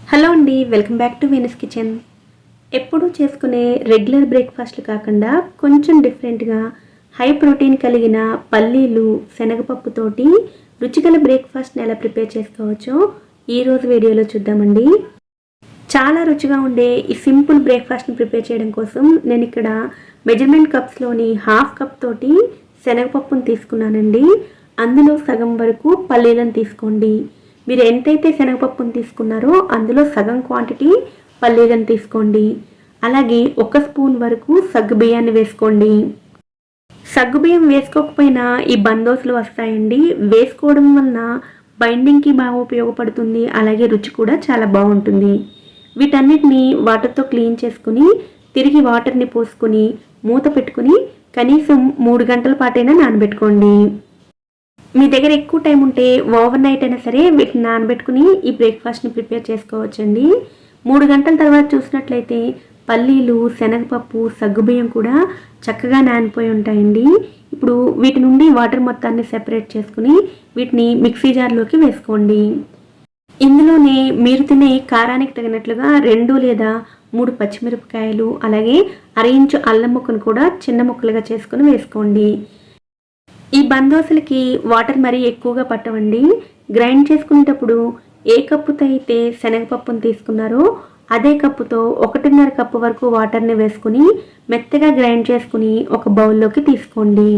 Hello అండి, welcome back to Venus kitchen. ఎప్పుడూ చేసుకునే రెగ్యులర్ బ్రేక్ఫాస్ట్లు కాకుండా కొంచెం డిఫరెంట్గా హై ప్రోటీన్ కలిగిన పల్లీలు శనగపప్పుతోటి రుచిగల బ్రేక్ఫాస్ట్ని ఎలా ప్రిపేర్ చేసుకోవచ్చో ఈరోజు వీడియోలో చూద్దామండి. చాలా రుచిగా ఉండే ఈ సింపుల్ బ్రేక్ఫాస్ట్ని ప్రిపేర్ చేయడం కోసం నేను ఇక్కడ మెజర్మెంట్ కప్స్లోని హాఫ్ కప్ తోటి శనగపప్పును తీసుకున్నానండి. అందులో సగం వరకు పల్లీలను తీసుకోండి. మీరు ఎంతైతే శనగపప్పును తీసుకున్నారో అందులో సగం క్వాంటిటీ పల్లీలను తీసుకోండి. అలాగే 1 స్పూన్ వరకు సగ్గుబియ్యాన్ని వేసుకోండి. సగ్గుబియ్యం వేసుకోకపోయినా ఈ బందోసులు వస్తాయండి. వేసుకోవడం వలన బైండింగ్కి బాగా ఉపయోగపడుతుంది. అలాగే రుచి కూడా చాలా బాగుంటుంది. వీటన్నిటిని వాటర్తో క్లీన్ చేసుకుని తిరిగి వాటర్ని పోసుకుని మూత పెట్టుకుని కనీసం 3 గంటల పాటైనా నానబెట్టుకోండి. మీ దగ్గర ఎక్కువ టైం ఉంటే ఓవర్ నైట్ అయినా సరే వీటిని నానబెట్టుకుని ఈ బ్రేక్ఫాస్ట్ని ప్రిపేర్ చేసుకోవచ్చండి. 3 గంటల తర్వాత చూసినట్లయితే పల్లీలు, శనగపప్పు, సగ్గుబియ్యం కూడా చక్కగా నానిపోయి ఉంటాయండి. ఇప్పుడు వీటి నుండి వాటర్ మొత్తాన్ని సెపరేట్ చేసుకుని వీటిని మిక్సీ జార్లోకి వేసుకోండి. ఇందులోనే మీరు తినే కారానికి తగినట్లుగా 2 లేదా 3 పచ్చిమిరపకాయలు, అలాగే 1/2 ఇంచు అల్లం ముక్కను కూడా చిన్న ముక్కలుగా చేసుకుని వేసుకోండి. ఈ బందోసులకి వాటర్ మరీ ఎక్కువగా పట్టవండి. గ్రైండ్ చేసుకునేటప్పుడు ఏ కప్పుతో అయితే శనగపప్పును తీసుకున్నారో అదే కప్పుతో 1.5 కప్పు వరకు వాటర్ని వేసుకుని మెత్తగా గ్రైండ్ చేసుకుని ఒక బౌల్లోకి తీసుకోండి.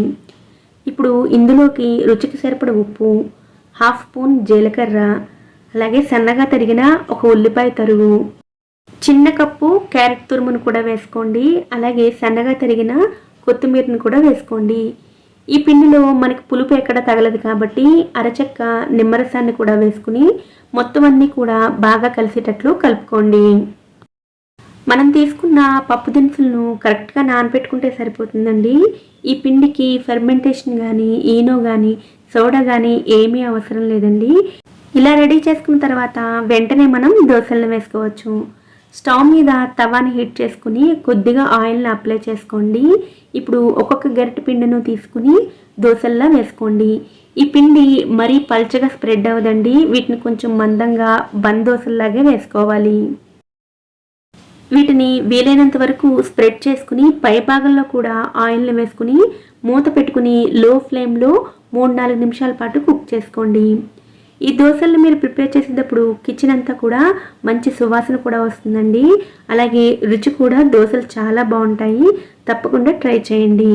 ఇప్పుడు ఇందులోకి రుచికి సరిపడ ఉప్పు, 1/2 స్పూన్ జీలకర్ర, అలాగే సన్నగా తరిగిన ఒక ఉల్లిపాయ తరుగు, చిన్న కప్పు క్యారెట్ తురుమును కూడా వేసుకోండి. అలాగే సన్నగా తరిగిన కొత్తిమీరను కూడా వేసుకోండి. ఈ పిండిలో మనకి పులుపు ఎక్కడ తగలదు కాబట్టి అరచెక్క నిమ్మరసాన్ని కూడా వేసుకుని మొత్తం అన్నీ కూడా బాగా కలిసేటట్లు కలుపుకోండి. మనం తీసుకున్న పప్పు దినుసులను కరెక్ట్గా నానబెట్టుకుంటే సరిపోతుందండి. ఈ పిండికి ఫెర్మెంటేషన్ కానీ, ఈనో కానీ, సోడా కానీ ఏమీ అవసరం లేదండి. ఇలా రెడీ చేసుకున్న తర్వాత వెంటనే మనం దోశలను వేసుకోవచ్చు. స్టవ్ మీద తవాని హీట్ చేసుకుని కొద్దిగా ఆయిల్ని అప్లై చేసుకోండి. ఇప్పుడు ఒక్కొక్క గరిటె పిండిను తీసుకుని దోశల్లా వేసుకోండి. ఈ పిండి మరీ పల్చగా స్ప్రెడ్ అవ్వదండి. వీటిని కొంచెం మందంగా బందోసల్లాగే వేసుకోవాలి. వీటిని వీలైనంత వరకు స్ప్రెడ్ చేసుకుని పై భాగంలో కూడా ఆయిల్ని వేసుకుని మూత పెట్టుకుని లో ఫ్లేమ్లో 3-4 నిమిషాల పాటు కుక్ చేసుకోండి. ఈ దోశలను మీరు ప్రిపేర్ చేసేటప్పుడు కిచెన్ అంతా కూడా మంచి సువాసన కూడా వస్తుందండి. అలాగే రుచి కూడా దోశలు చాలా బాగుంటాయి. తప్పకుండా ట్రై చేయండి.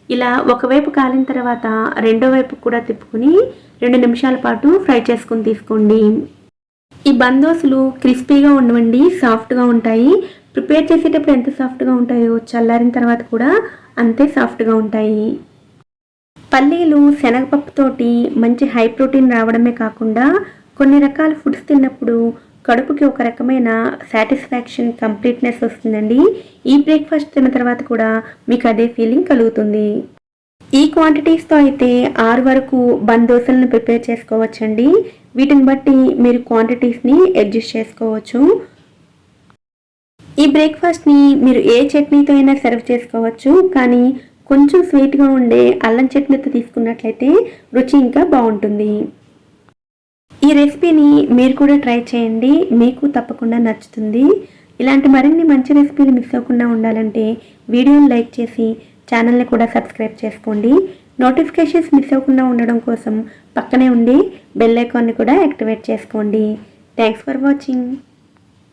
ఇలా ఒకవైపు కాలిన తర్వాత రెండో వైపు కూడా తిప్పుకుని 2 నిమిషాల పాటు ఫ్రై చేసుకుని తీసుకోండి. ఈ బందోసులు క్రిస్పీగా ఉండవండి, సాఫ్ట్గా ఉంటాయి. ప్రిపేర్ చేసేటప్పుడు ఎంత సాఫ్ట్గా ఉంటాయో చల్లారిన తర్వాత కూడా అంతే సాఫ్ట్గా ఉంటాయి. పల్లీలు శనగపప్పుతోటి మంచి హై ప్రోటీన్ రావడమే కాకుండా కొన్ని రకాల ఫుడ్స్ తిన్నప్పుడు కడుపుకి ఒక రకమైన సాటిస్ఫాక్షన్, కంప్లీట్నెస్ వస్తుందండి. ఈ బ్రేక్ఫాస్ట్ తిన్న తర్వాత కూడా మీకు అదే ఫీలింగ్ కలుగుతుంది. ఈ క్వాంటిటీస్తో అయితే 6 వరకు బందోసలను ప్రిపేర్ చేసుకోవచ్చండి. వీటిని బట్టి మీరు క్వాంటిటీస్ని అడ్జస్ట్ చేసుకోవచ్చు. ఈ బ్రేక్ఫాస్ట్ని మీరు ఏ చట్నీతో అయినా సర్వ్ చేసుకోవచ్చు. కానీ కొంచెం స్వీట్గా ఉండే అల్లం చట్నీతో తీసుకున్నట్లయితే రుచి ఇంకా బాగుంటుంది. ఈ రెసిపీని మీరు కూడా ట్రై చేయండి, మీకు తప్పకుండా నచ్చుతుంది. ఇలాంటి మరిన్ని మంచి రెసిపీలు మిస్ అవ్వకుండా ఉండాలంటే వీడియోని లైక్ చేసి ఛానల్ని కూడా సబ్స్క్రైబ్ చేసుకోండి. నోటిఫికేషన్స్ మిస్ అవ్వకుండా ఉండడం కోసం పక్కనే ఉండి బెల్ ఐకాన్ని కూడా యాక్టివేట్ చేసుకోండి. Thanks for watching.